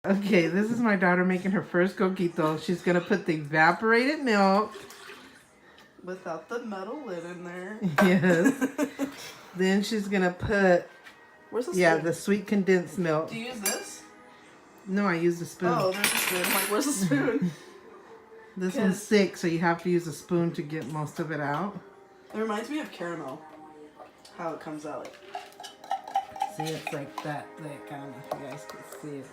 Okay, this is my daughter making her first coquito. She's gonna put the evaporated milk. Without the metal lid in there. Yes. Then she's gonna put Where's the spoon? yeah, the sweet condensed milk. Do you use this? No, I used a spoon. Oh, there's a spoon. I'm like, where's the spoon? This one's thick, so you have to use a spoon to get most of it out. It reminds me of caramel. How it comes out. See, it's like that thick. I don't know if you guys can see it.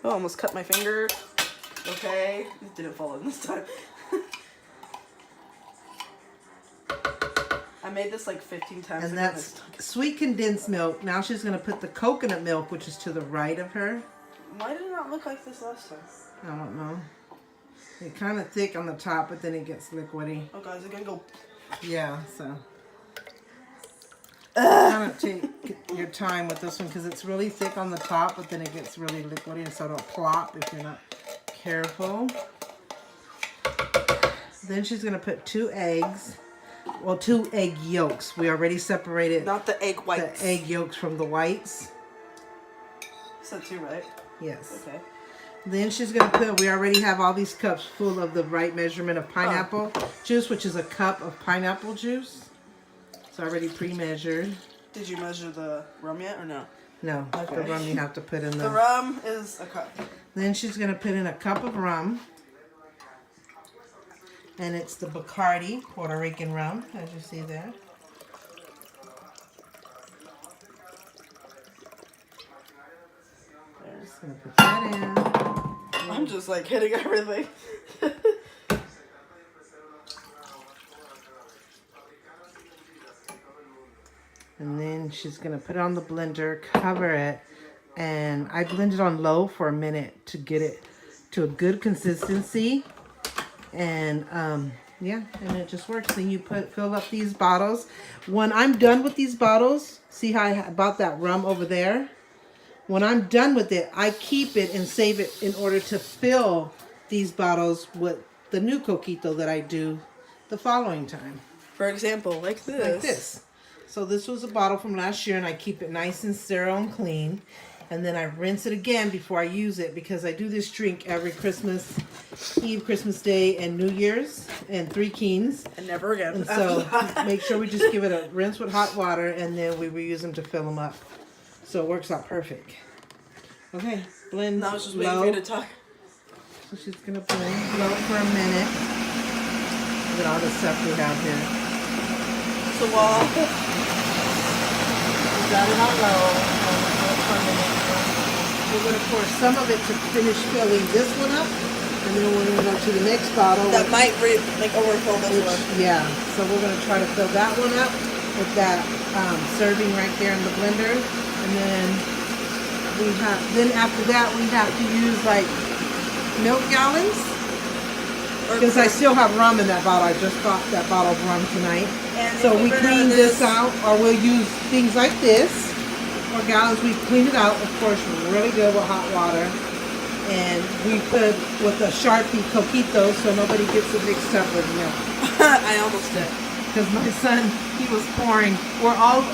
Oh, almost cut my finger. Okay. It didn't fall in this time. I made this like 15 times. And that's sweet condensed milk. Now she's going to put the coconut milk, which is to the right of her. Why did it not look like this last time? I don't know. It's kind of thick on the top, but then it gets liquidy. Oh, guys, it's going to go. Yeah, so. Kind of take your time with this one because it's really thick on the top, but then it gets really liquidy, and so it'll plop if you're not careful. Then she's going to put 2 eggs. Well, 2 egg yolks. We already separated Not the egg whites. the egg yolks from the whites. So 2, right? Yes. Okay. Then she's going to put, we already have all these cups full of the right measurement of pineapple juice, which is a cup of pineapple juice. It's already pre-measured. Did you measure the rum yet or no? No, Okay. the rum you have to put in The rum is a cup. Then she's going to put in a cup of rum. And it's the Bacardi Puerto Rican rum, as you see there. Just going to put that in. I'm just like hitting everything. And then she's going to put it on the blender, cover it, and I blend it on low for a minute to get it to a good consistency. And yeah, and it just works. Then you fill up these bottles. When I'm done with these bottles, see how I bought that rum over there? When I'm done with it, I keep it and save it in order to fill these bottles with the new coquito that I do the following time. For example, like this. Like this. So this was a bottle from last year, and I keep it nice and sterile and clean. And then I rinse it again before I use it, because I do this drink every Christmas Eve, Christmas Day, and New Year's, and 3 Kings. And never again. And so make sure we just give it a rinse with hot water, and then we reuse them to fill them up. So it works out perfect. Okay, blend Now I was just low. waiting for you to talk. So she's going to blend low for a minute. Look at all the stuff we have here. So while Got it on low. For a minute. We're going to pour some of it to finish filling this one up, and then we're going to go to the next bottle. that might overfill this one. Yeah, so we're going to try to fill that one up with that serving right there in the blender, and then after that we have to use like milk gallons, because I still have rum in that bottle. I just bought that bottle of rum tonight. And So if we run out clean of this out, or we'll use things like this, or gallons. We clean it out, of course, really good with hot water. And we put with a Sharpie coquito so nobody gets it mixed up with milk. I almost did. Because my son, he was pouring. We're all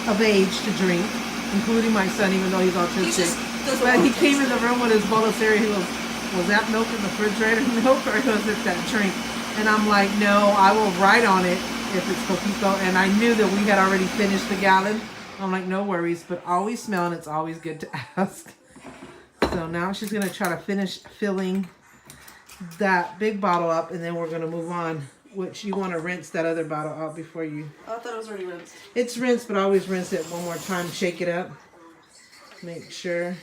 of age to drink, including my son, even though he's He autistic. just doesn't But want he to came taste in the room with his bowl of cereal. He was that milk in the refrigerator milk, or was it that drink? And I'm like, no, I will write on it if it's coquito. And I knew that we had already finished the gallon. I'm like, no worries, but always smell, and it's always good to ask. So now she's going to try to finish filling that big bottle up, and then we're going to move on, which you want to rinse that other bottle out before you... I thought it was already rinsed. It's rinsed, but always rinse it one more time. Shake it up. Make sure.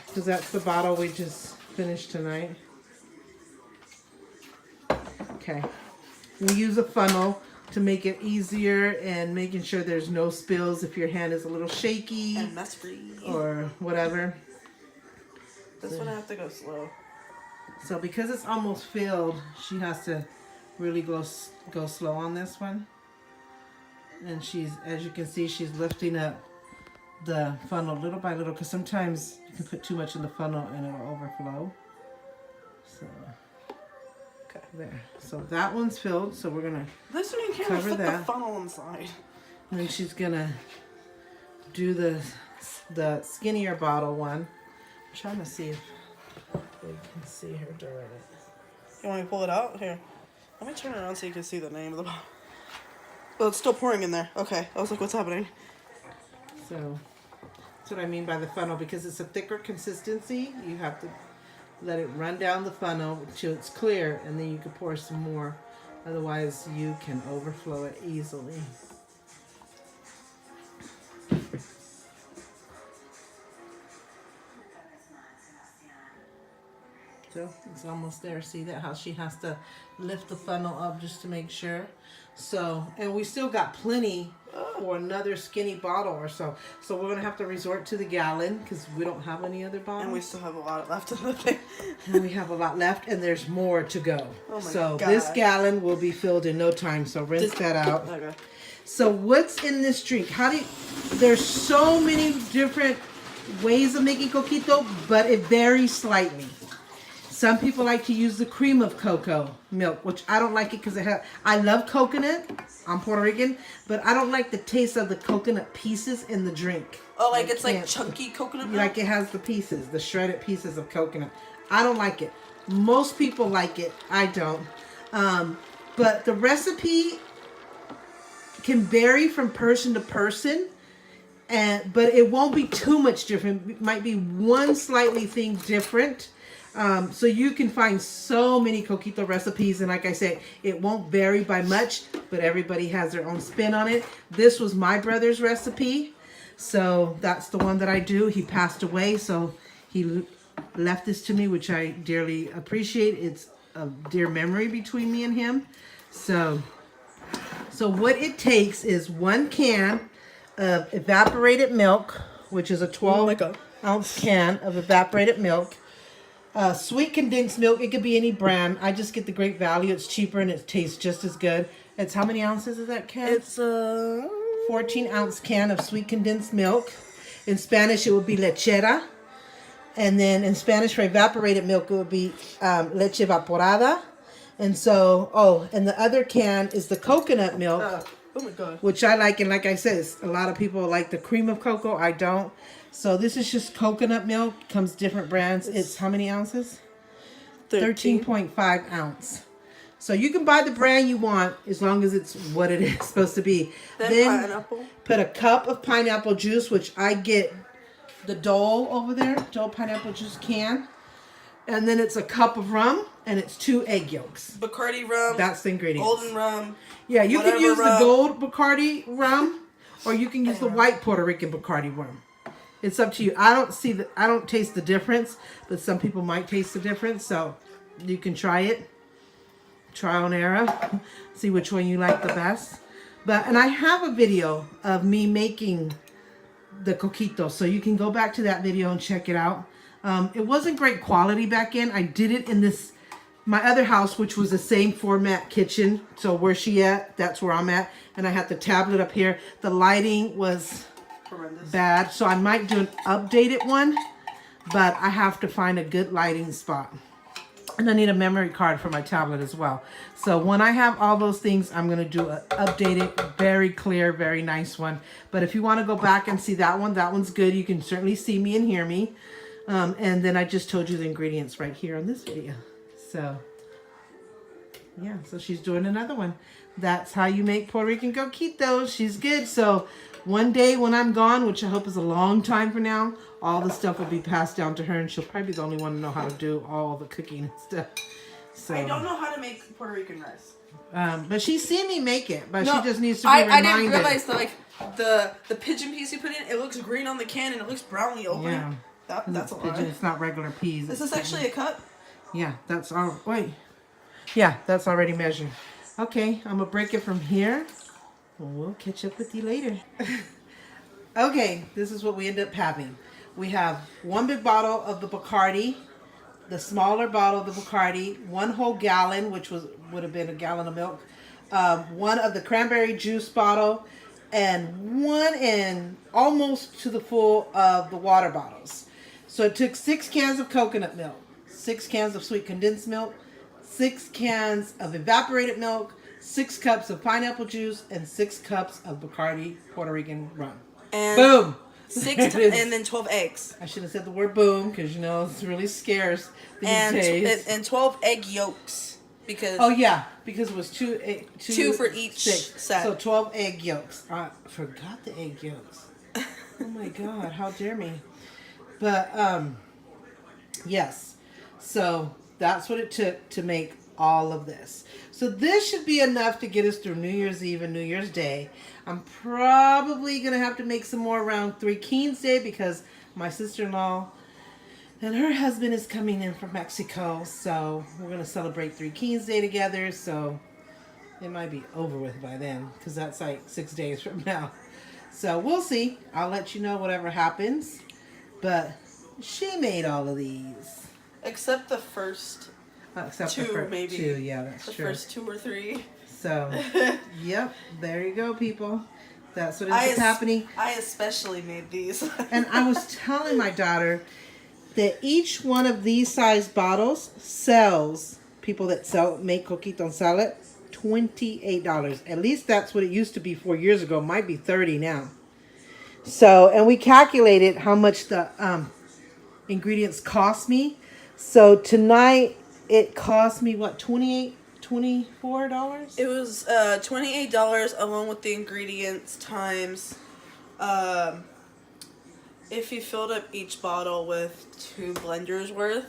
Because that's the bottle we just finished tonight. Okay. We use a funnel to make it easier, and making sure there's no spills if your hand is a little shaky And mess free. or whatever. This one I have to go slow. So because it's almost filled, she has to really go slow on this one. And she's, as you can see, she's lifting up the funnel little by little, because sometimes you can put too much in the funnel and it'll overflow. So, okay, there. So that one's filled, so we're gonna This one you can't cover fit that. the funnel inside. And then she's gonna do the the skinnier bottle one. I'm trying to see if they can see her doing it. You want me to pull it out? Here. Let me turn it around so you can see the name of the bottle. Oh, it's still pouring in there. Okay. I was like, what's happening? So that's what I mean by the funnel, because it's a thicker consistency. You have to let it run down the funnel until it's clear, and then you can pour some more. Otherwise, you can overflow it easily. So it's almost there. See that how she has to lift the funnel up just to make sure. So, and we still got plenty for another skinny bottle or so. So we're gonna have to resort to the gallon because we don't have any other bottles. And we still have a lot left in the thing. And we have a lot left, and there's more to go. Oh my so God. this gallon will be filled in no time. So rinse that out. Okay. So what's in this drink? There's so many different ways of making coquito, but it varies slightly. Some people like to use the cream of cocoa milk, which I don't like it because I love coconut. I'm Puerto Rican, but I don't like the taste of the coconut pieces in the drink. Oh, like it's like chunky coconut milk? Like it has the pieces, the shredded pieces of coconut. I don't like it. Most people like it. I don't. But the recipe can vary from person to person, but it won't be too much different. It might be one slightly thing different. So you can find so many coquito recipes, and like I said, it won't vary by much, but everybody has their own spin on it. This was my brother's recipe, so that's the one that I do. He passed away, so he left this to me, which I dearly appreciate. It's a dear memory between me and him. So what it takes is 1 can of evaporated milk, which is a 12-ounce can of evaporated milk. Sweet condensed milk, it could be any brand. I just get the Great Value. It's cheaper and it tastes just as good. It's how many ounces is that can? It's a 14-ounce can of sweet condensed milk. In Spanish, it would be lechera. And then in Spanish for evaporated milk, it would be leche evaporada. And so, and the other can is the coconut milk. Oh my God. Which I like, and like I said, a lot of people like the cream of cocoa. I don't. So this is just coconut milk. Comes different brands. It's how many ounces? 13.5 ounce. So you can buy the brand you want as long as it's what it is supposed to be. Then pineapple. Put a cup of pineapple juice, which I get the Dole over there. Dole pineapple juice can. And then it's a cup of rum, and it's 2 egg yolks. Bacardi rum. That's the ingredients. Golden rum. Yeah, you can use rum. the gold Bacardi rum, or you can use the white Puerto Rican Bacardi rum. It's up to you. I don't taste the difference, but some people might taste the difference. So you can try it. Trial and error. See which one you like the best. And I have a video of me making the coquito, so you can go back to that video and check it out. It wasn't great quality back in. I did it in my other house, which was the same format kitchen. So where she at, that's where I'm at. And I had the tablet up here. The lighting was Horrendous. bad. So I might do an updated one, but I have to find a good lighting spot. And I need a memory card for my tablet as well. So when I have all those things, I'm going to do an updated, very clear, very nice one. But if you want to go back and see that one's good. You can certainly see me and hear me. And then I just told you the ingredients right here on this video. So, yeah, so she's doing another one. That's how you make Puerto Rican coquitos. She's good. So one day when I'm gone, which I hope is a long time from now, all the stuff will be passed down to her, and she'll probably be the only one to know how to do all the cooking and stuff. So I don't know how to make Puerto Rican rice. but she's seen me make it, but she just needs to be I reminded. didn't realize that the pigeon peas you put in, it looks green on the can and it looks brown when you open Yeah. it. That's a lot. Pigeon, it's not regular peas. Is this actually a cup? Yeah, that's all. Wait. Yeah, that's already measured. Okay, I'm going to break it from here. We'll catch up with you later. Okay, this is what we end up having. We have 1 big bottle of the Bacardi, the smaller bottle of the Bacardi, 1 whole gallon, which would have been a gallon of milk, 1 of the cranberry juice bottle, and 1 and almost to the full of the water bottles. So it took 6 cans of coconut milk, 6 cans of sweet condensed milk, 6 cans of evaporated milk, 6 cups of pineapple juice, and 6 cups of Bacardi Puerto Rican rum. And boom! 6 There it is. and then 12 eggs. I should have said the word boom because you know it's really scarce these And days. and 12 egg yolks because Oh yeah, because it was two for each set. So 12 egg yolks. I forgot the egg yolks. Oh my god, how dare me. But yes. So that's what it took to make all of this. So this should be enough to get us through New Year's Eve and New Year's Day. I'm probably going to have to make some more around Three Kings Day because my sister-in-law and her husband is coming in from Mexico. So we're going to celebrate Three Kings Day together. So it might be over with by then because that's like 6 days from now. So we'll see. I'll let you know whatever happens. But she made all of these. Except the first Except two, the first maybe. two. Yeah, that's the true. first 2 or 3. So, yep, there you go, people. That's what ends up happening. I especially made these. And I was telling my daughter that each one of these size bottles sells, people that make coquito and sell it, $28. At least that's what it used to be 4 years ago. It might be 30 now. So, and we calculated how much the ingredients cost me. So tonight it cost me what, $24? It was $28 along with the ingredients times if you filled up each bottle with 2 blenders worth,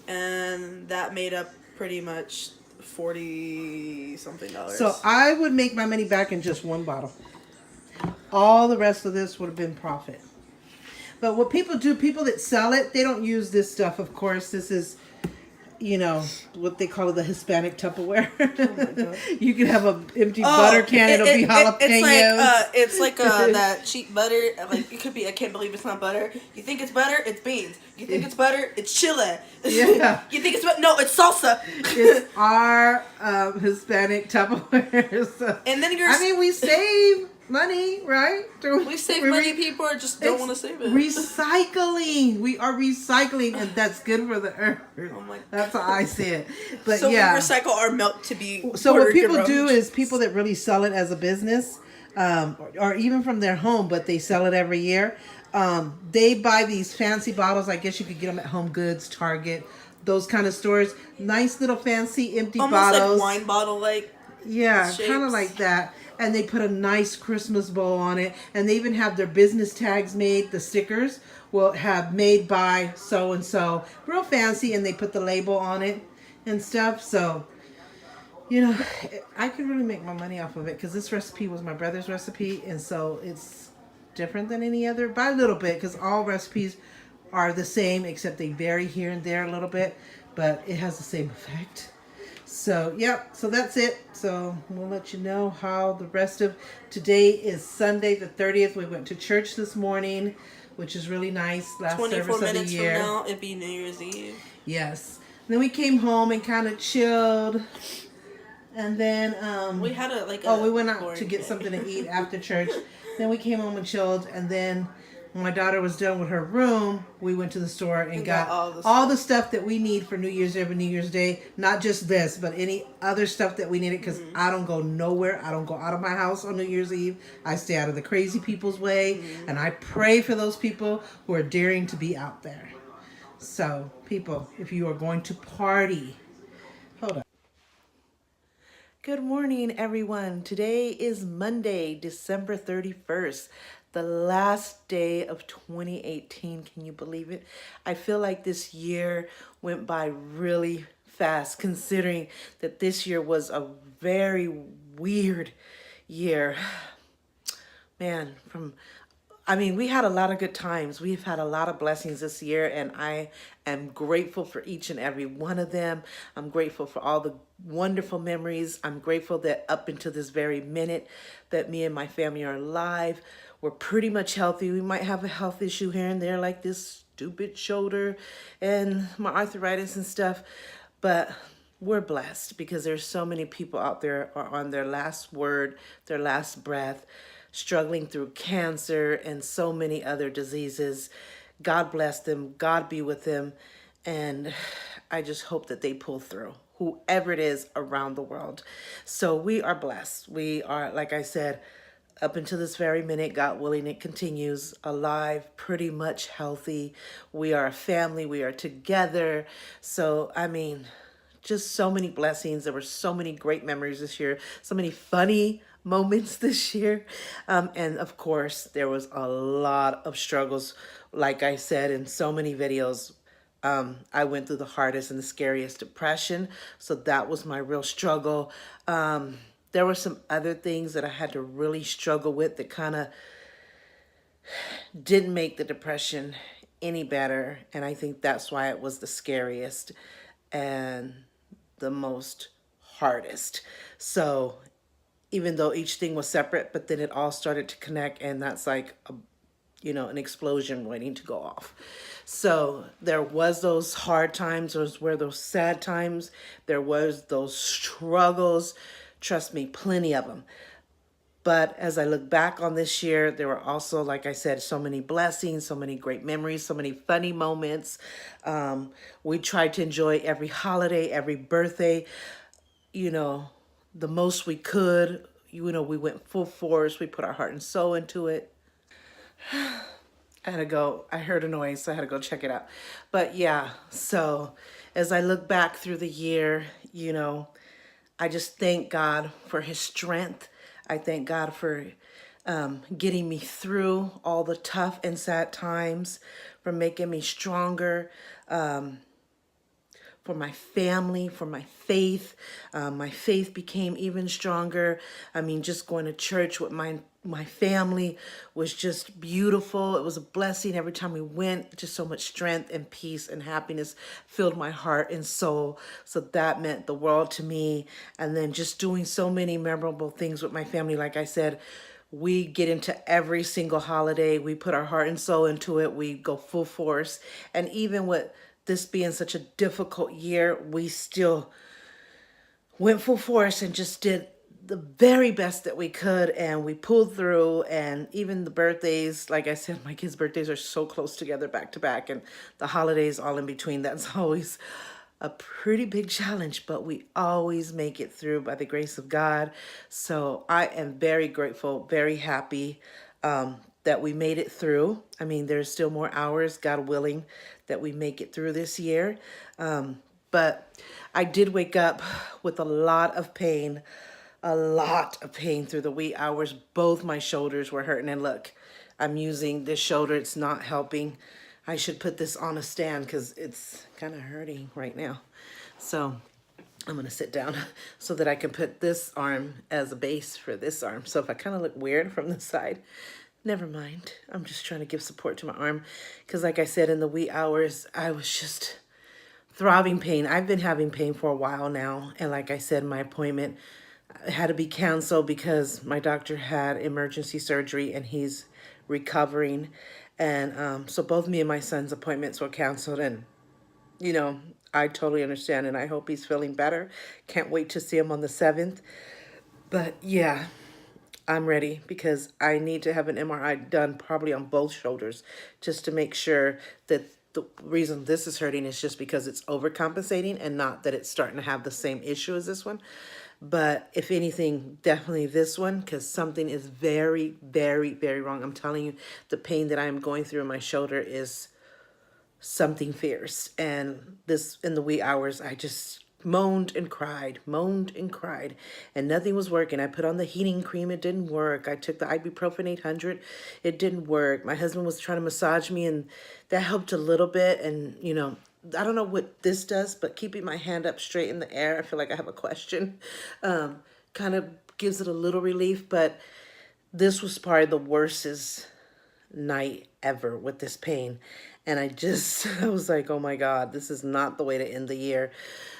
and that made up pretty much $40 something. So I would make my money back in just one bottle. All the rest of this would have been profit. But what people do, people that sell it, they don't use this stuff, of course. This is, you know, what they call it, the Hispanic Tupperware. Oh you can have an empty butter can, it'll be jalapenos. It's like that cheap butter. Like, it could be, I can't believe it's not butter. You think it's butter? It's beans. You think it's butter? It's chile. Yeah. You think it's butter? No, it's salsa. It's our Hispanic Tupperware. So, and then I mean, we save money, right? We save money. People just don't want to save it. Recycling. We are recycling, and that's good for the earth. Oh my God. That's how I see it. But so yeah, we recycle our milk to be. So what people do is people that really sell it as a business, or even from their home, but they sell it every year. They buy these fancy bottles. I guess you could get them at Home Goods, Target, those kind of stores. Nice little fancy empty bottles. Almost like wine bottle, like. Yeah, kind of like that. And they put a nice Christmas bow on it. And they even have their business tags made. The stickers will have made by so-and-so. Real fancy. And they put the label on it and stuff. So, you know, I could really make my money off of it. Because this recipe was my brother's recipe. And so it's different than any other. By a little bit. Because all recipes are the same. Except they vary here and there a little bit. But it has the same effect. So, yep, so that's it. So, we'll let you know how the rest of today is Sunday the 30th. We went to church this morning, which is really nice. Last 24 service of the minutes year. from now, it'd be New Year's Eve. Yes. Then we came home and kind of chilled. And then, we had we went out to get something to eat after church. Then we came home and chilled. And then when my daughter was done with her room, we went to the store and got all the stuff that we need for New Year's Eve and New Year's Day. Not just this, but any other stuff that we needed, because I don't go nowhere. I don't go out of my house on New Year's Eve. I stay out of the crazy people's way. And I pray for those people who are daring to be out there. So, people, if you are going to party, hold on. Good morning, everyone. Today is Monday, December 31st. The last day of 2018. Can you believe it? I feel like this year went by really fast, considering that this year was a very weird year. Man, we had a lot of good times. We've had a lot of blessings this year, and I am grateful for each and every one of them. I'm grateful for all the wonderful memories. I'm grateful that up until this very minute that me and my family are alive. We're pretty much healthy. We might have a health issue here and there, like this stupid shoulder and my arthritis and stuff. But we're blessed because there's so many people out there are on their last word, their last breath, struggling through cancer and so many other diseases. God bless them. God be with them. And I just hope that they pull through, whoever it is around the world. So we are blessed. We are, like I said, up until this very minute, God willing, it continues alive, pretty much healthy. We are a family. We are together. So, I mean, just so many blessings. There were so many great memories this year, so many funny moments this year. And of course, there was a lot of struggles. Like I said in so many videos, I went through the hardest and the scariest depression. So that was my real struggle. There were some other things that I had to really struggle with that kind of didn't make the depression any better. And I think that's why it was the scariest and the most hardest. So even though each thing was separate, but then it all started to connect, and that's like an explosion waiting to go off. So there was those hard times, those sad times, there was those struggles. Trust me, plenty of them. But as I look back on this year, there were also, like I said, so many blessings, so many great memories, so many funny moments. We tried to enjoy every holiday, every birthday, the most we could. We went full force. We put our heart and soul into it. I heard a noise, so I had to go check it out. But yeah, so as I look back through the year, I just thank God for his strength. I thank God for getting me through all the tough and sad times, for making me stronger, for my family, for my faith. My faith became even stronger. I mean, just going to church with my family was just beautiful. It was a blessing every time we went. Just so much strength and peace and happiness filled my heart and soul. So that meant the world to me. And then just doing so many memorable things with my family. Like I said, we get into every single holiday. We put our heart and soul into it. We go full force. And even with this being such a difficult year, we still went full force and just did the very best that we could, and we pulled through. And even the birthdays, like I said, my kids' birthdays are so close together, back to back, and the holidays all in between. That's always a pretty big challenge, but we always make it through by the grace of God. So I am very grateful, very happy that we made it through. I mean, there's still more hours, God willing, that we make it through this year. But I did wake up with a lot of pain through the wee hours. Both my shoulders were hurting. And look, I'm using this shoulder. It's not helping. I should put this on a stand because it's kind of hurting right now. So I'm going to sit down so that I can put this arm as a base for this arm. So if I kind of look weird from the side, never mind. I'm just trying to give support to my arm because, like I said, in the wee hours, I was just throbbing pain. I've been having pain for a while now. And like I said, my appointment had to be canceled because my doctor had emergency surgery and he's recovering. And so both me and my son's appointments were canceled. And, I totally understand. And I hope he's feeling better. Can't wait to see him on the 7th. But yeah, I'm ready because I need to have an MRI done probably on both shoulders just to make sure that the reason this is hurting is just because it's overcompensating and not that it's starting to have the same issue as this one. But if anything, definitely this one, because something is very, very, very wrong. I'm telling you, the pain that I'm going through in my shoulder is something fierce. And this, in the wee hours, I just moaned and cried, and nothing was working. I put on the heating cream. It didn't work. I took the ibuprofen 800. It didn't work. My husband was trying to massage me, and that helped a little bit. And, I don't know what this does, but keeping my hand up straight in the air, I feel like I have a question, kind of gives it a little relief. But this was probably the worstest night ever with this pain. And I was like, oh my God, this is not the way to end the year.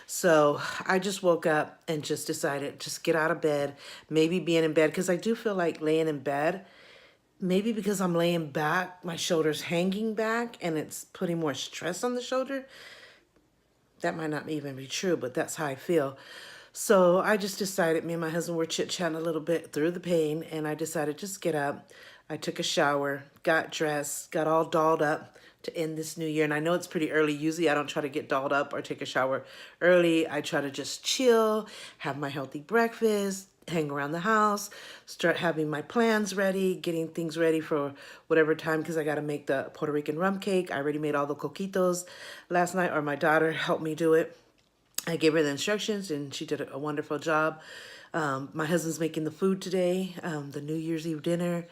So I just woke up and just decided, just get out of bed, maybe being in bed, because I do feel like laying in bed. Maybe because I'm laying back, my shoulder's hanging back and it's putting more stress on the shoulder. That might not even be true, but that's how I feel. So I just decided, me and my husband were chit-chatting a little bit through the pain, and I decided just get up. I took a shower, got dressed, got all dolled up to end this new year. And I know it's pretty early. Usually I don't try to get dolled up or take a shower early. I try to just chill, have my healthy breakfast, hang around the house, start having my plans ready, getting things ready for whatever time, because I got to make the Puerto Rican rum cake. I already made all the coquitos last night, or my daughter helped me do it. I gave her the instructions and she did a wonderful job. My husband's making the food today, the New Year's Eve dinner.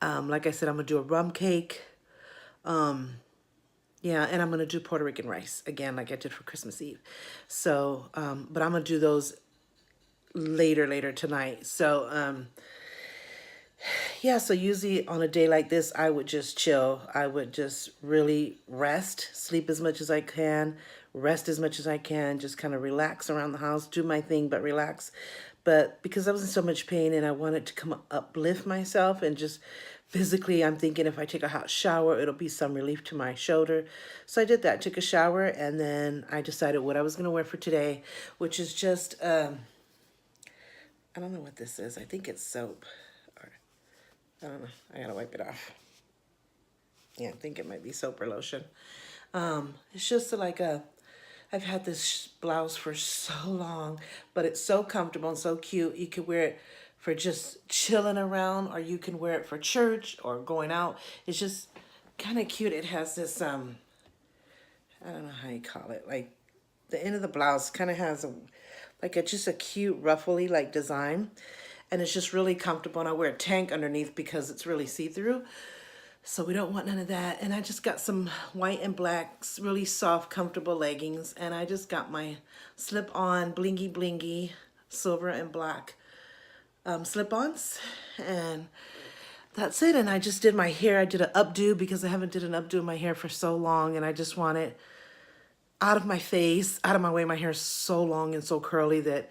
Like I said, I'm going to do a rum cake. Yeah, and I'm going to do Puerto Rican rice again, like I did for Christmas Eve. So, but I'm going to do those later tonight. So, yeah, so usually on a day like this, I would just chill. I would just really rest, sleep as much as I can, rest as much as I can, just kind of relax around the house, do my thing, but relax. But because I was in so much pain and I wanted to come uplift myself and just physically, I'm thinking if I take a hot shower, it'll be some relief to my shoulder. So I did that, took a shower, and then I decided what I was going to wear for today, which is just, I don't know what this is. I think it's soap. I don't know. I gotta wipe it off. Yeah, I think it might be soap or lotion. It's just like I've had this blouse for so long, but it's so comfortable and so cute. You could wear it for just chilling around, or you can wear it for church or going out. It's just kind of cute. It has this, I don't know how you call it. Like the end of the blouse kind of has just a cute ruffly like design. And it's just really comfortable. And I wear a tank underneath because it's really see-through. So we don't want none of that. And I just got some white and black, really soft, comfortable leggings. And I just got my slip-on, blingy, silver and black slip-ons. And that's it. And I just did my hair. I did an updo because I haven't did an updo in my hair for so long. And I just want it out of my face, out of my way. My hair is so long and so curly that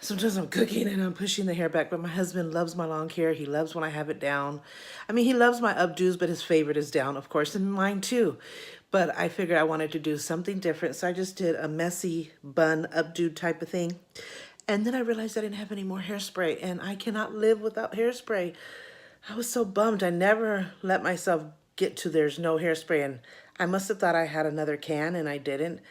sometimes I'm cooking and I'm pushing the hair back, but my husband loves my long hair. He loves when I have it down. I mean, he loves my updos, but his favorite is down, of course, and mine too. But I figured I wanted to do something different, so I just did a messy bun updo type of thing. And then I realized I didn't have any more hairspray, and I cannot live without hairspray. I was so bummed. I never let myself get to there's no hairspray, and I must have thought I had another can, and I didn't.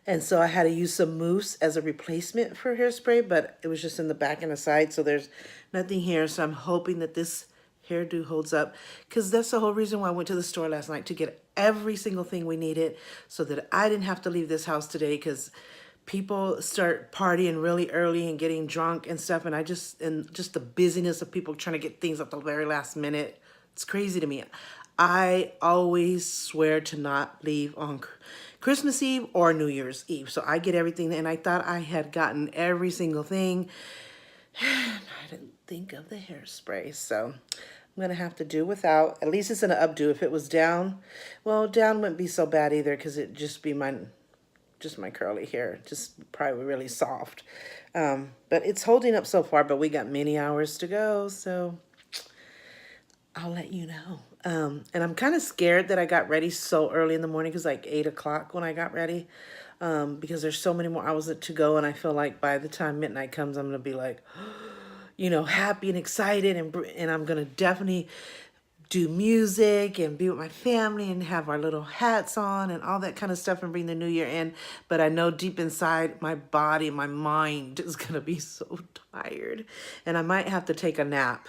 And so I had to use some mousse as a replacement for hairspray, but it was just in the back and the side, so there's nothing here. So I'm hoping that this hairdo holds up, because that's the whole reason why I went to the store last night, to get every single thing we needed so that I didn't have to leave this house today, because people start partying really early and getting drunk and stuff, and just the busyness of people trying to get things at the very last minute, it's crazy to me. I always swear to not leave on Christmas Eve or New Year's Eve. So I get everything, and I thought I had gotten every single thing. I didn't think of the hairspray, so I'm going to have to do without. At least it's an updo. If it was down, well, down wouldn't be so bad either, because it'd just be my curly hair, just probably really soft. But it's holding up so far, but we got many hours to go, so I'll let you know. And I'm kind of scared that I got ready so early in the morning, because like 8 o'clock when I got ready, because there's so many more hours to go, and I feel like by the time midnight comes, I'm going to be like, happy and excited, and I'm going to definitely do music and be with my family and have our little hats on and all that kind of stuff and bring the new year in. But I know deep inside my body, my mind is going to be so tired, and I might have to take a nap.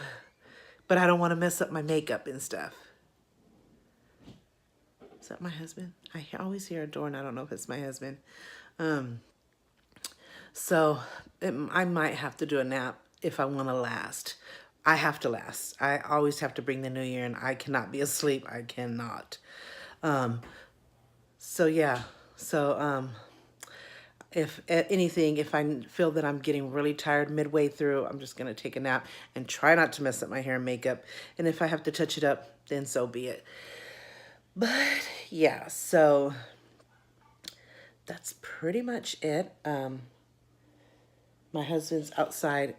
But I don't want to mess up my makeup and stuff. Is that my husband? I always hear a door, and I don't know if it's my husband. So I might have to do a nap if I want to last. I have to last. I always have to bring the new year, and I cannot be asleep. I cannot. So yeah. So if anything, if I feel that I'm getting really tired midway through, I'm just going to take a nap and try not to mess up my hair and makeup. And if I have to touch it up, then so be it. But yeah, so that's pretty much it. My husband's outside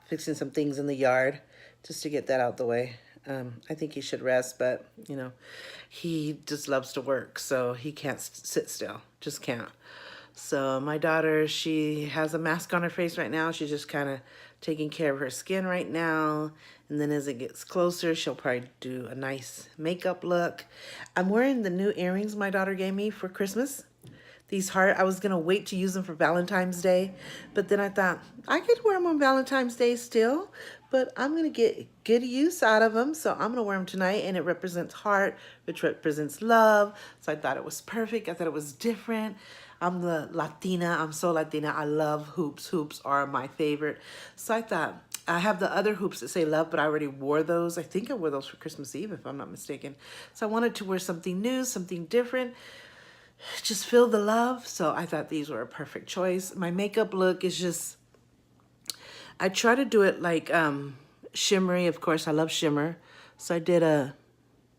fixing some things in the yard just to get that out the way. I think he should rest, but he just loves to work, so he can't sit still, just can't. So my daughter, she has a mask on her face right now. She's just kind of taking care of her skin right now. And then as it gets closer, she'll probably do a nice makeup look. I'm wearing the new earrings my daughter gave me for Christmas. These heart, I was going to wait to use them for Valentine's Day, but then I thought I could wear them on Valentine's Day still, but I'm going to get good use out of them. So I'm going to wear them tonight, and it represents heart, which represents love. So I thought it was perfect. I thought it was different. I'm the Latina. I'm so Latina. I love hoops. Hoops are my favorite. So I thought, I have the other hoops that say love, but I already wore those. I think I wore those for Christmas Eve, if I'm not mistaken. So I wanted to wear something new, something different. Just feel the love. So I thought these were a perfect choice. My makeup look is just, I try to do it like shimmery. Of course, I love shimmer. So I did a,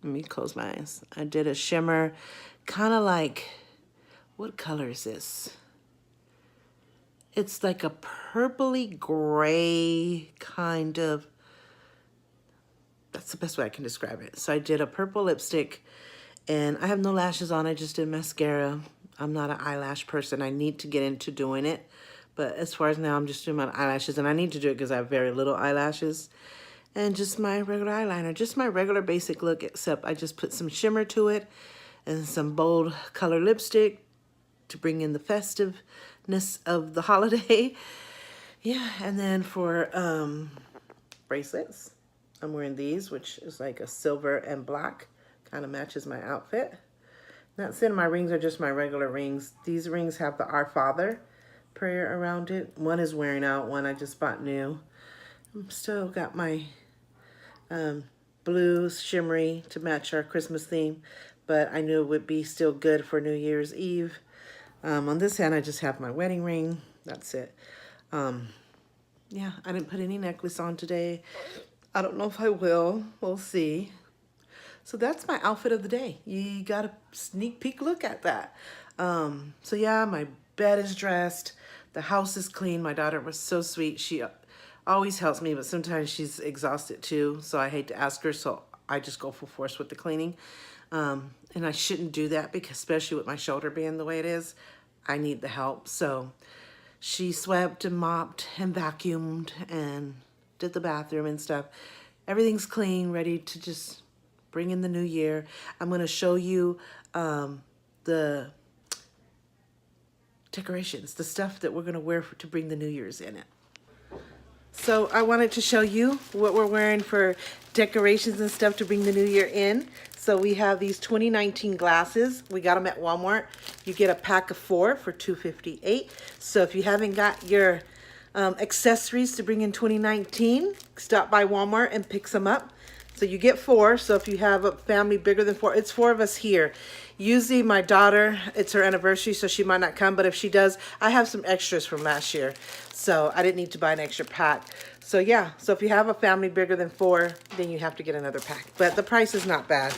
let me close my eyes. I did a shimmer, kind of like, what color is this? It's like a purpley gray kind of, that's the best way I can describe it. So I did a purple lipstick, and I have no lashes on. I just did mascara. I'm not an eyelash person. I need to get into doing it. But as far as now, I'm just doing my eyelashes, and I need to do it because I have very little eyelashes. And just my regular eyeliner, just my regular basic look, except I just put some shimmer to it and some bold color lipstick to bring in the festiveness of the holiday. Yeah, and then for bracelets, I'm wearing these, which is like a silver and black. Kind of matches my outfit. That's it. My rings are just my regular rings. These rings have the Our Father prayer around it. One is wearing out, one I just bought new. I'm still got my blue shimmery to match our Christmas theme, but I knew it would be still good for New Year's Eve. On this hand, I just have my wedding ring. That's it. Yeah, I didn't put any necklace on today. I don't know if I will. We'll see. So that's my outfit of the day. You got a sneak peek look at that. So yeah, my bed is dressed. The house is clean. My daughter was so sweet. She always helps me, but sometimes she's exhausted too. So I hate to ask her, so I just go full force with the cleaning. And I shouldn't do that because especially with my shoulder being the way it is, I need the help. So she swept and mopped and vacuumed and did the bathroom and stuff. Everything's clean, ready to just bring in the new year. I'm going to show you the decorations, the stuff that we're going to wear to bring the New Year's in it. So I wanted to show you what we're wearing for decorations and stuff to bring the new year in. So we have these 2019 glasses. We got them at Walmart. You get a pack of 4 for $2.58. So if you haven't got your accessories to bring in 2019, stop by Walmart and pick some up. So you get 4. So if you have a family bigger than 4, it's 4 of us here. Usually my daughter, it's her anniversary, so she might not come. But if she does, I have some extras from last year. So I didn't need to buy an extra pack. So yeah, so if you have a family bigger than 4, then you have to get another pack. But the price is not bad.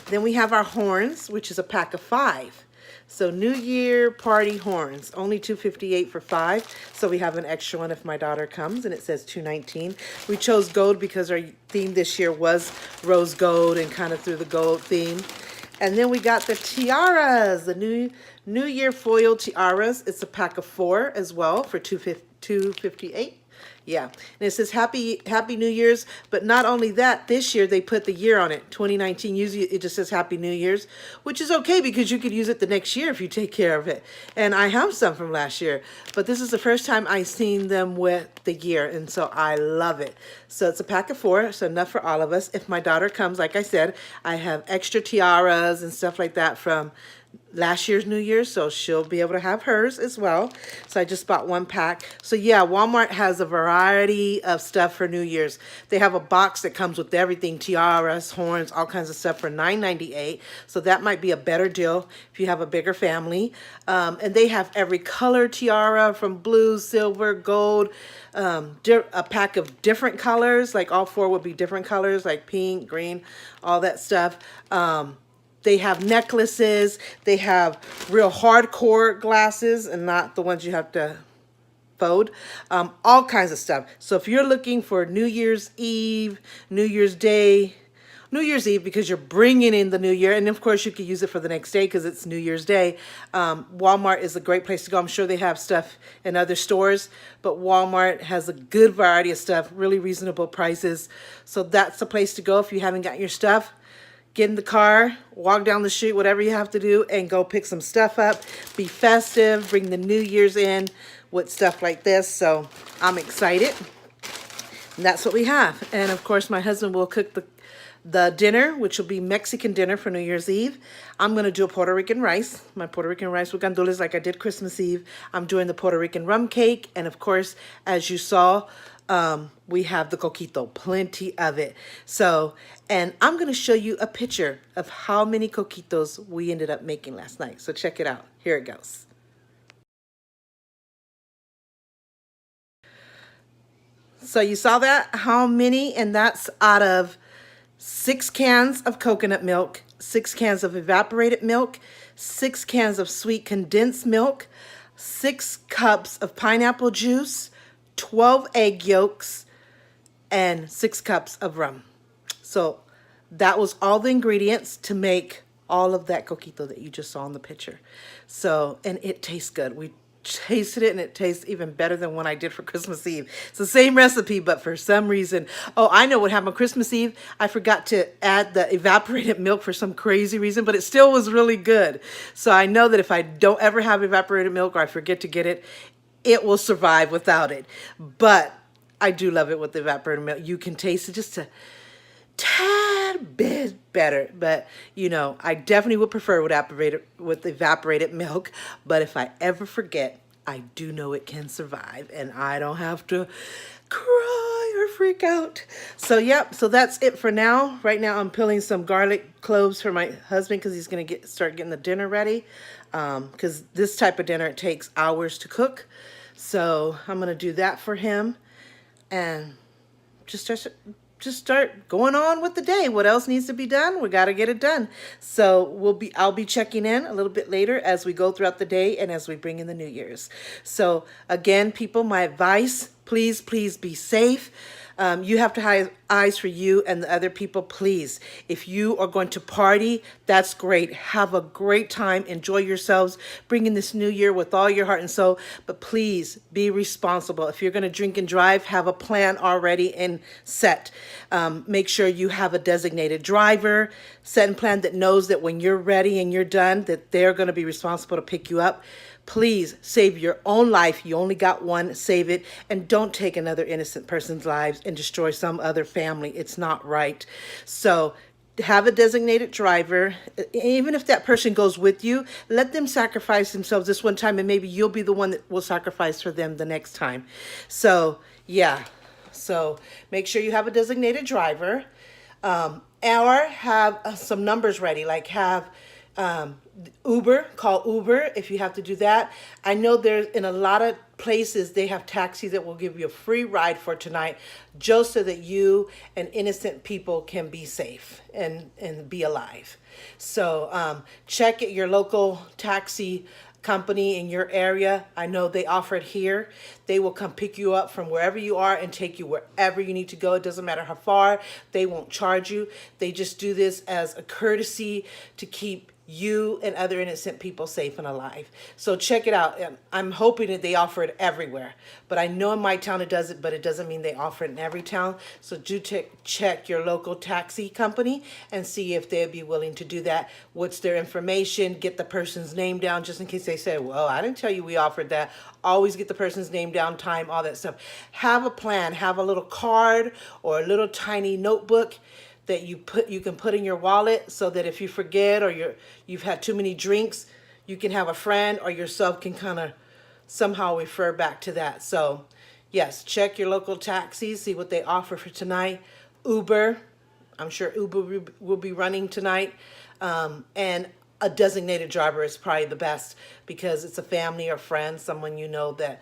Then we have our horns, which is a pack of 5. So New Year party horns, only $2.58 for 5. So we have an extra one if my daughter comes, and it says $2.19. We chose gold because our theme this year was rose gold and kind of through the gold theme. And then we got the tiaras, the New Year foil tiaras. It's a pack of 4 as well for $2.58. Yeah, and it says Happy New Year's, but not only that, this year they put the year on it, 2019. Usually it just says Happy New Year's, which is okay because you could use it the next year if you take care of it. And I have some from last year, but this is the first time I've seen them with the year, and so I love it. So it's a pack of 4, so enough for all of us. If my daughter comes, like I said, I have extra tiaras and stuff like that from last year's New Year's, so she'll be able to have hers as well. So I just bought 1 pack. So yeah, Walmart has a variety of stuff for New Year's. They have a box that comes with everything, tiaras, horns, all kinds of stuff for $9.98. So that might be a better deal if you have a bigger family. And they have every color tiara from blue, silver, gold, a pack of different colors, like all 4 would be different colors, like pink, green, all that stuff. They have necklaces. They have real hardcore glasses and not the ones you have to fold. All kinds of stuff. So if you're looking for New Year's Eve, New Year's Day, New Year's Eve because you're bringing in the new year, and of course you could use it for the next day because it's New Year's Day. Walmart is a great place to go. I'm sure they have stuff in other stores, but Walmart has a good variety of stuff, really reasonable prices. So that's the place to go if you haven't got your stuff. get in the car, walk down the street, whatever you have to do, and go pick some stuff up. Be festive, bring the New Year's in with stuff like this. So I'm excited. And that's what we have. And of course, my husband will cook the dinner, which will be Mexican dinner for New Year's Eve. I'm going to do a Puerto Rican rice, my Puerto Rican rice with gandules like I did Christmas Eve. I'm doing the Puerto Rican rum cake. And of course, as you saw, we have the coquito, plenty of it. So, and I'm going to show you a picture of how many coquitos we ended up making last night. So check it out. Here it goes. So you saw that? How many? And that's out of 6 cans of coconut milk, 6 cans of evaporated milk, 6 cans of sweet condensed milk, 6 cups of pineapple juice, 12 egg yolks, and 6 cups of rum. So that was all the ingredients to make all of that coquito that you just saw in the picture. So, and it tastes good. We tasted it and it tastes even better than one I did for Christmas Eve. It's the same recipe, but for some reason, oh, I know what happened on Christmas Eve. I forgot to add the evaporated milk for some crazy reason, but it still was really good. So I know that if I don't ever have evaporated milk or I forget to get it, it will survive without it. But I do love it with the evaporated milk. You can taste it just a tad bit better, but you know, I definitely would prefer with evaporated milk. But if I ever forget, I do know it can survive and I don't have to cry or freak out. So yep, so that's it for now. Right now I'm peeling some garlic cloves for my husband because he's gonna start getting the dinner ready, because this type of dinner, it takes hours to cook. So I'm gonna do that for him and just start going on with the day. What else needs to be done? We got to get it done. So I'll be checking in a little bit later as we go throughout the day and as we bring in the New Year's. So again, people, my advice, please be safe. You have to have eyes for you and the other people, please. If you are going to party, that's great. Have a great time. Enjoy yourselves. Bring in this new year with all your heart and soul. But please be responsible. If you're going to drink and drive, have a plan already and set. Make sure you have a designated driver, set and plan that knows that when you're ready and you're done, that they're going to be responsible to pick you up. Please save your own life. You only got one. Save it. And don't take another innocent person's lives and destroy some other family. It's not right. So have a designated driver. Even if that person goes with you, let them sacrifice themselves this one time, and maybe you'll be the one that will sacrifice for them the next time. So yeah. So make sure you have a designated driver, or have some numbers ready, like have Uber, call Uber if you have to do that. I know there's in a lot of places they have taxis that will give you a free ride for tonight, just so that you and innocent people can be safe and be alive. So check at your local taxi company in your area. I know they offer it here. They will come pick you up from wherever you are and take you wherever you need to go. It doesn't matter how far. They won't charge you. They just do this as a courtesy to keep you and other innocent people safe and alive. So check it out. I'm hoping that they offer it everywhere, but I know in my town it doesn't, but it doesn't mean they offer it in every town. So do check your local taxi company and see if they'd be willing to do that. What's their information? Get the person's name down just in case they say, well, I didn't tell you we offered that. Always get the person's name down, time, all that stuff. Have a plan. Have a little card or a little tiny notebook that you can put in your wallet, so that if you forget or you've had too many drinks, you can have a friend or yourself can kind of somehow refer back to that. So yes, check your local taxis, see what they offer for tonight. Uber, I'm sure Uber will be running tonight, and a designated driver is probably the best, because it's a family or friend, someone you know that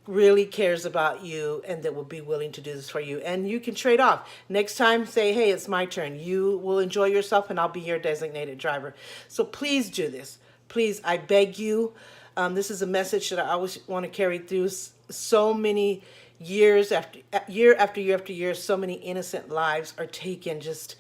really cares about you and that will be willing to do this for you. And you can trade off. Next time, say, hey, it's my turn. You will enjoy yourself and I'll be your designated driver. So please do this. Please, I beg you. This is a message that I always want to carry through. So many years after year, so many innocent lives are taken just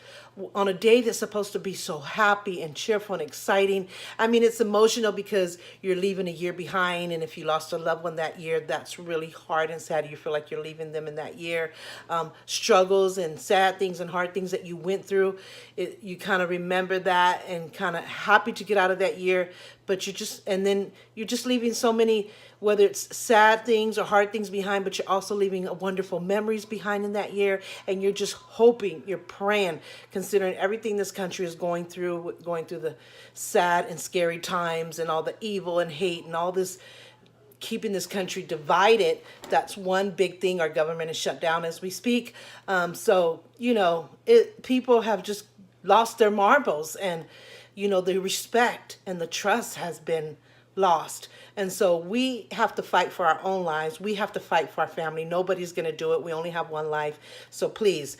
on a day that's supposed to be so happy and cheerful and exciting. I mean, it's emotional because you're leaving a year behind, and if you lost a loved one that year, that's really hard and sad. You feel like you're leaving them in that year. Struggles and sad things and hard things that you went through, you kind of remember that and kind of happy to get out of that year, but and then you're just leaving so many, whether it's sad things or hard things behind, but you're also leaving wonderful memories behind in that year. And you're just hoping, you're praying, considering everything this country is going through the sad and scary times and all the evil and hate and all this, keeping this country divided. That's one big thing. Our government is shut down as we speak. So, people have just lost their marbles, and, the respect and the trust has been lost. And so we have to fight for our own lives. We have to fight for our family. Nobody's going to do it. We only have one life. So please,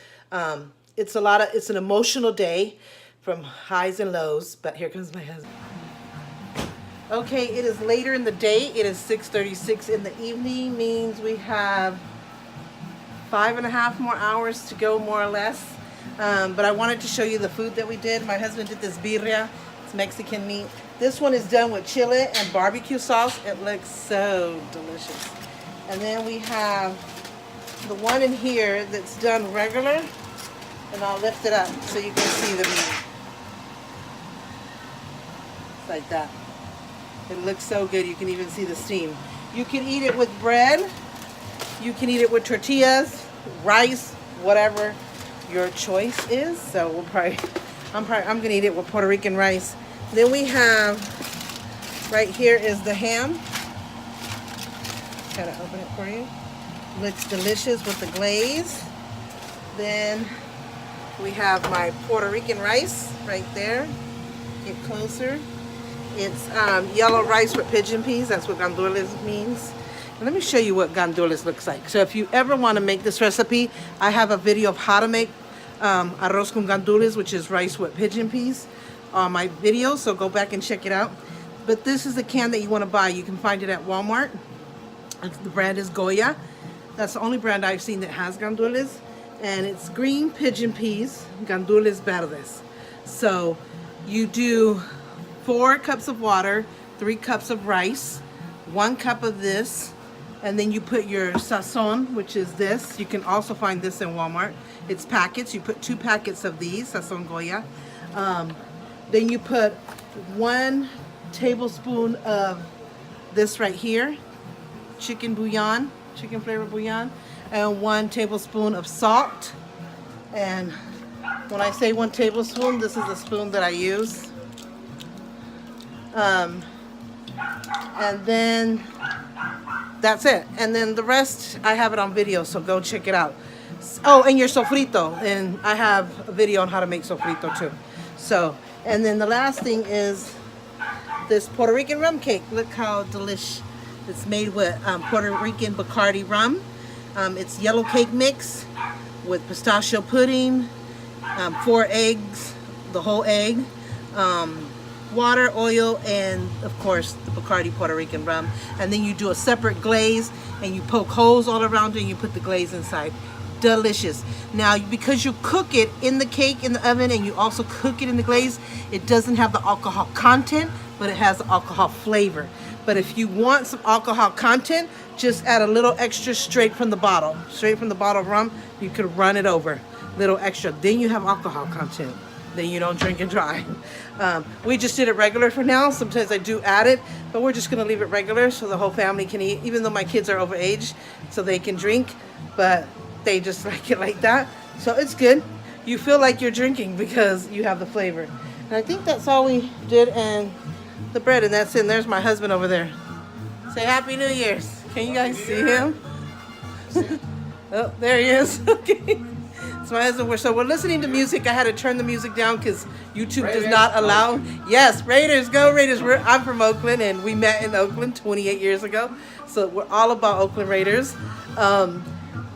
it's an emotional day from highs and lows, but here comes my husband. Okay, it is later in the day. It is 6:36 in the evening, means we have 5.5 more hours to go, more or less. But I wanted to show you the food that we did. My husband did this birria. It's Mexican meat. This one is done with chili and barbecue sauce. It looks so delicious. And then we have the one in here that's done regular. And I'll lift it up so you can see the meat. It's like that. It looks so good. You can even see the steam. You can eat it with bread. You can eat it with tortillas, rice, whatever your choice is. So I'm gonna eat it with Puerto Rican rice. Then we have, right here is the ham. Gotta open it for you. Looks delicious with the glaze. Then we have my Puerto Rican rice right there. Get closer. It's yellow rice with pigeon peas. That's what gandules means. And let me show you what gandules looks like. So if you ever want to make this recipe, I have a video of how to make arroz con gandules, which is rice with pigeon peas, on my video. So go back and check it out. But this is the can that you want to buy. You can find it at Walmart. The brand is Goya. That's the only brand I've seen that has gandules. And it's green pigeon peas, gandules verdes. So you do 4 cups of water, 3 cups of rice, 1 cup of this, and then you put your sazon, which is this. You can also find this in Walmart. It's packets. You put 2 packets of these, sazon Goya. Then you put 1 tablespoon of this right here, chicken bouillon, chicken flavor bouillon, and 1 tablespoon of salt. And when I say 1 tablespoon, this is the spoon that I use. And then that's it. And then the rest, I have it on video, so go check it out. Oh, and your sofrito. And I have a video on how to make sofrito too. So, and then the last thing is this Puerto Rican rum cake. Look how delish. It's made with Puerto Rican Bacardi rum. It's yellow cake mix with pistachio pudding, 4 eggs, the whole egg, water, oil, and of course the Bacardi Puerto Rican rum. And then you do a separate glaze and you poke holes all around it and you put the glaze inside. Delicious. Now, because you cook it in the cake in the oven and you also cook it in the glaze, it doesn't have the alcohol content, but it has the alcohol flavor. But if you want some alcohol content, just add a little extra straight from the bottle of rum. You could run it over, little extra. Then you have alcohol content. Then you don't drink and drive. We just did it regular for now. Sometimes I do add it, but we're just gonna leave it regular so the whole family can eat, even though my kids are overage, so they can drink, but they just like it like that. So it's good. You feel like you're drinking because you have the flavor. And I think that's all we did, and the bread, and that's it. And there's my husband over there. Say Happy New Year's. Can you guys see him? Oh, there he is. Okay. It's my husband. So we're listening to music. I had to turn the music down because YouTube does not allow. Yes, Raiders, go Raiders. I'm from Oakland, and we met in Oakland 28 years ago. So we're all about Oakland Raiders.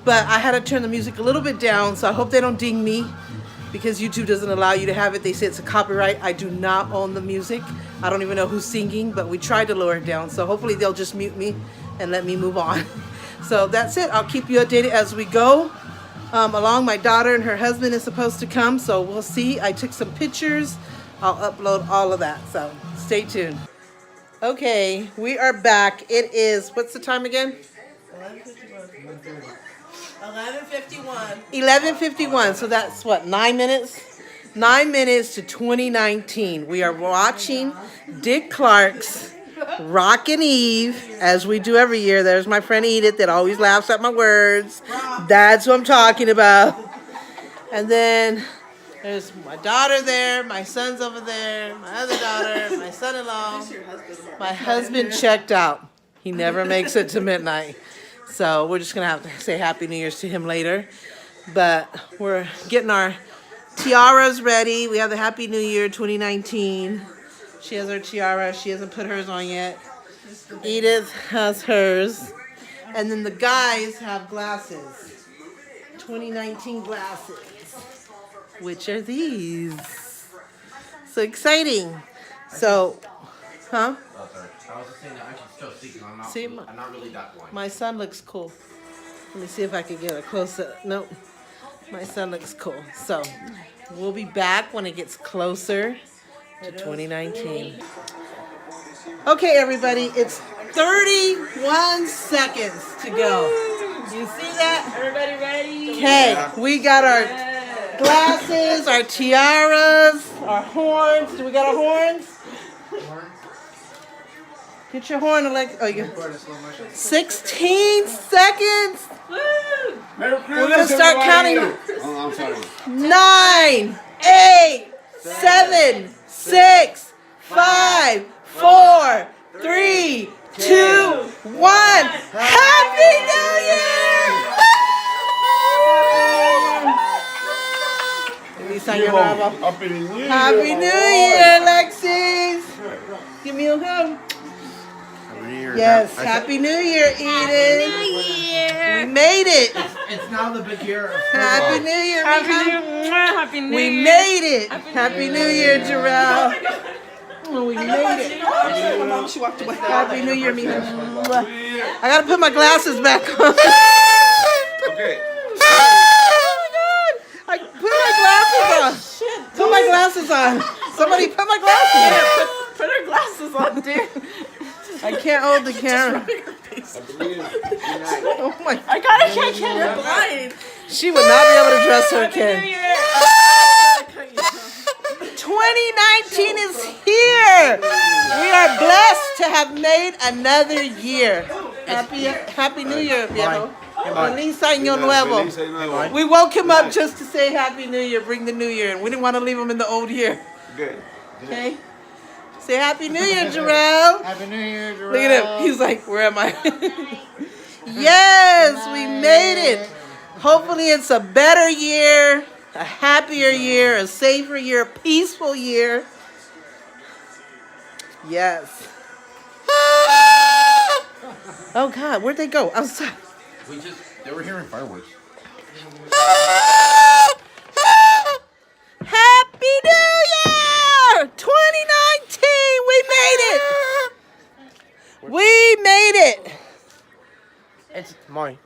But I had to turn the music a little bit down, so I hope they don't ding me because YouTube doesn't allow you to have it. They say it's a copyright. I do not own the music. I don't even know who's singing, but we tried to lower it down. So hopefully they'll just mute me and let me move on. So that's it. I'll keep you updated as we go. along. My daughter and her husband is supposed to come, so we'll see. I took some pictures. I'll upload all of that, so stay tuned. Okay, we are back. It is, what's the time again? 11:51. 11:51. So that's what, 9 minutes? 9 minutes to 2019. We are watching Dick Clark's Rockin' Eve, as we do every year. There's my friend Edith that always laughs at my words. That's what I'm talking about. And then there's my daughter there, my son's over there, my other daughter, my son-in-law. My husband checked out. He never makes it to midnight. So we're just going to have to say Happy New Year's to him later. But we're getting our tiaras ready. We have the Happy New Year 2019. She has her tiara. She hasn't put hers on yet. Edith has hers. And then the guys have glasses. 2019 glasses. Which are these? So exciting. So, huh? Oh, sorry. I was just saying that I should still see, 'cause I'm not, See, I'm not really that blind. My son looks cool. Let me see if I can get a close up. Nope. My son looks cool. So, we'll be back when it gets closer to 2019. Okay, everybody, it's 31 seconds to go. You see that? Everybody ready? Okay, we got our glasses, our tiaras, our horns. Do we got our horns? Get your horn, Alex. Oh, you. 16 seconds. We're gonna start counting. Oh, I'm sorry. 9, 8, 7, 6, 5, 4, 3, 2, 1. Happy New Year! Happy New Year, Alexis. Give me a hug. Yes, Happy New Year, Eden. We made it. It's now the big year. Happy New Year, Mija. Happy New We made it. Happy New Year, Jarrell. Oh, we made it. My mom, she walked away. Happy New Year, Mija. I gotta put my glasses back on. Okay. Oh my God! I put my glasses on. Put my glasses on. Somebody put my glasses on. Put her glasses on, dude. I can't hold the camera. Oh my! I gotta catch her. You're blind. She would not be able to dress her kid. 2019 is here. We are blessed to have made another year. Happy New Year, viejo. Feliz Año Nuevo. We woke him up just to say Happy New Year, bring the New Year, and we didn't want to leave him in the old year. Good. Okay? Say Happy New Year, Jarrell. Happy New Year, Jarrell. Look at him. He's like, where am I? Yes, we made it. Hopefully it's a better year, a happier year, a safer year, a peaceful year. Yes. Oh God, where'd they go? Outside. They were hearing fireworks. Happy New Year! 2019! We made it! We made it!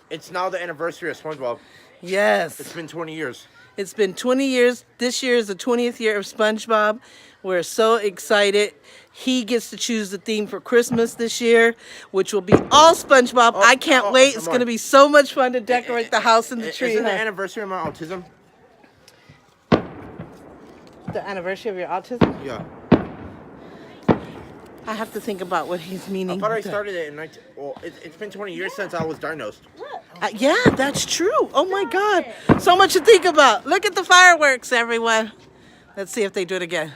It's now the anniversary of SpongeBob. Yes. It's been 20 years. It's been 20 years. This year is the 20th year of SpongeBob. We're so excited. He gets to choose the theme for Christmas this year, which will be all SpongeBob. I can't wait. It's going to be so much fun to decorate the house and the tree. Isn't the anniversary of my autism? The anniversary of your autism? Yeah. I have to think about what he's meaning. I thought I started it in it's been 20 years since I was diagnosed. Yeah, that's true. Oh my God. So much to think about. Look at the fireworks, everyone. Let's see if they do it again.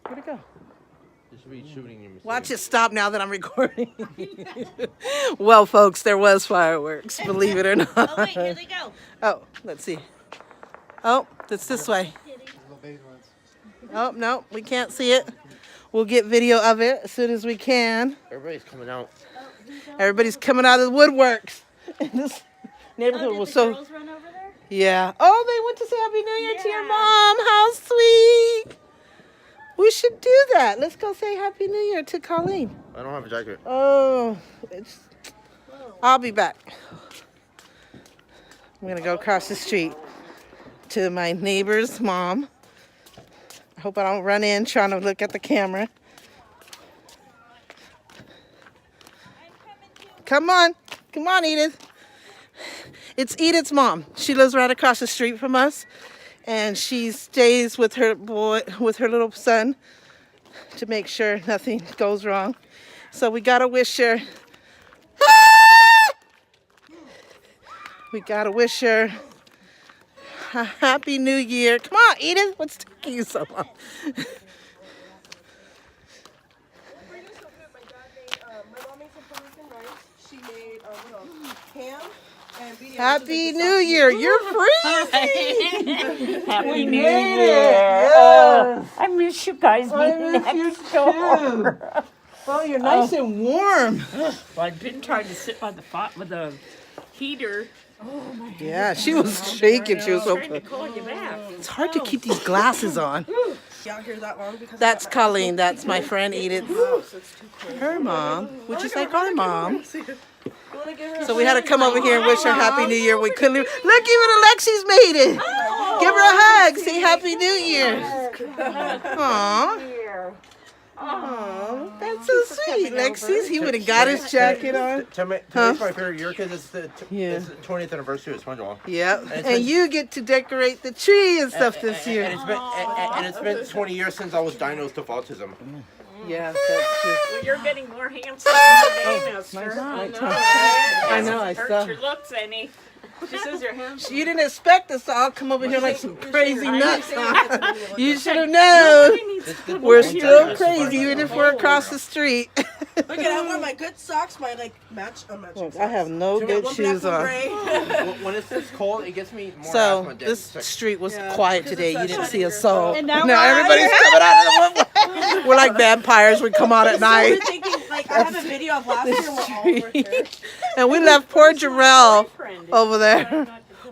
Where'd it go? Watch it stop now that I'm recording. Well, folks, there was fireworks, believe it or not. Oh, wait, here they go. Oh, let's see. Oh, it's this way. Oh, no, we can't see it. We'll get video of it as soon as we can. Everybody's coming out. Everybody's coming out of the woodworks. In this neighborhood Did was the so... girls run over there? Yeah. Oh, they went to say Happy New Year to your mom. How sweet. We should do that. Let's go say Happy New Year to Colleen. I don't have a jacket. Oh, I'll be back. I'm gonna go across the street to my neighbor's mom. I hope I don't run in trying to look at the camera. Come on, Edith. It's Edith's mom. She lives right across the street from us, and she stays with her little son to make sure nothing goes wrong. So we gotta wish her. We gotta wish her a happy new year. Come on, Edith. What's taking you so long? Happy New Year. You're freezing. Happy New Year. Oh, I miss you guys being next door. Well, you're nice and warm. Well, I've been trying to sit by the pot with a heater. Yeah, she was shaking. She was so. Trying to call you back. It's hard to keep these glasses on. You out here that long because That's Colleen. That's my friend Edith. Her mom, which is like our mom. So we had to come over here and wish her Happy New Year. We couldn't. Look, even Alexi's made it. Give her a hug. Say Happy New Year. Aww. Aww, that's so sweet. Lexi's. He would have got his jacket on. Today's my favorite year because it's the 20th anniversary of SpongeBob. Yep. And you get to decorate the tree and stuff this year. And it's been 20 years since I was diagnosed with autism. Yeah, that's true. Well, you're getting more handsome every day, mister. I know, I Hurt saw. your looks any. You didn't expect us to all come over here like some crazy nuts. You should have known. We're still crazy, even if we're across the street. Look at I wear my good socks, my like matching I have no good shoes on. When it's this cold, it gets me more So asthma than this sick. street was quiet today. You didn't see a soul. And now everybody's coming out of the woodwork. We're like vampires. We come out at night. Thinking, like, I have a video of last year we're all over here. And we left poor Jarrell over there.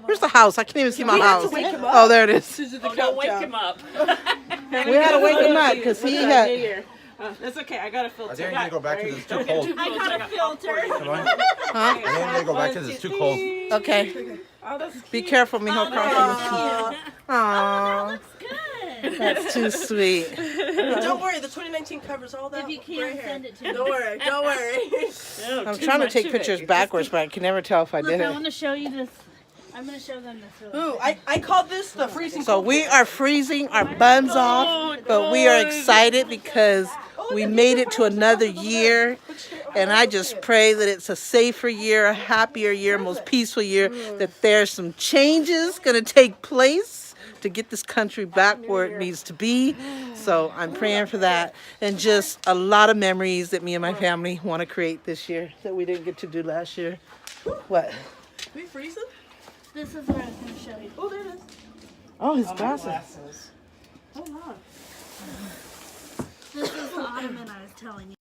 Where's the house? I can't even see my house. Oh, there it is. Oh, don't wake him up. We had to wake him up because he had. That's okay. I got a I filter. think I'm gonna go back because it's too cold. I got a filter. Huh? I think I'm gonna go back because it's too cold. Okay. Be careful, mijo. Crossing the Aww. That's too sweet. Don't worry. The 2019 covers all that. If you can, send it to me. Don't worry. Don't worry. I'm trying to take pictures backwards, but I can never tell if I Look, did I it. want to show you this. I'm going to show them this really Ooh, I called this the freezing. So we are freezing our buns off, but we are excited because we made it to another year. And I just pray that it's a safer year, a happier year, most peaceful year, that there's some changes going to take place to get this country back where it needs to be. So I'm praying for that. And just a lot of memories that me and my family want to create this year that we didn't get to do last year. What? We freezing? This is what I was going to show you. Oh, there it is. Oh, his glasses. Hold on. This is the ottoman I was telling you.